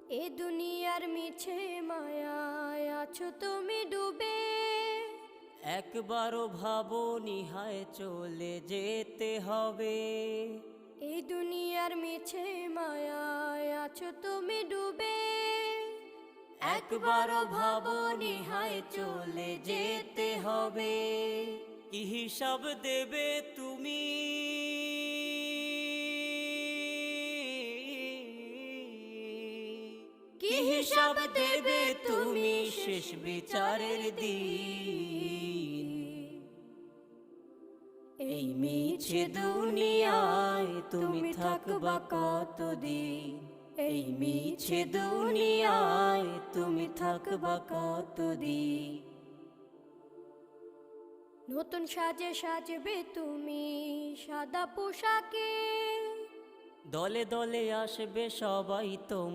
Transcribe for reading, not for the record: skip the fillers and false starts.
এ দুনিয়ার মিছে মায়ায় আছো তুমি ডুবে। একবারও ভাবো নিহায় চলে যেতে হবে। এই দুনিয়ার মিছে মায়ায় আছো তুমি ডুবে। একবারও ভাবো নিহায় চলে যেতে হবে। কি হিসাব দেবে তুমি? কি হিসাব দেবে তুমি শেষ বিচারের দিন? এই মিছে দুনিয়ায় তুমি থাকবা কতদিন? এই মিছে দুনিয়ায় তুমি থাকবা কতদিন? নতুন সাজে সাজবে তুমি সাদা পোশাকে। দলে দলে আসবে সবাই তোমার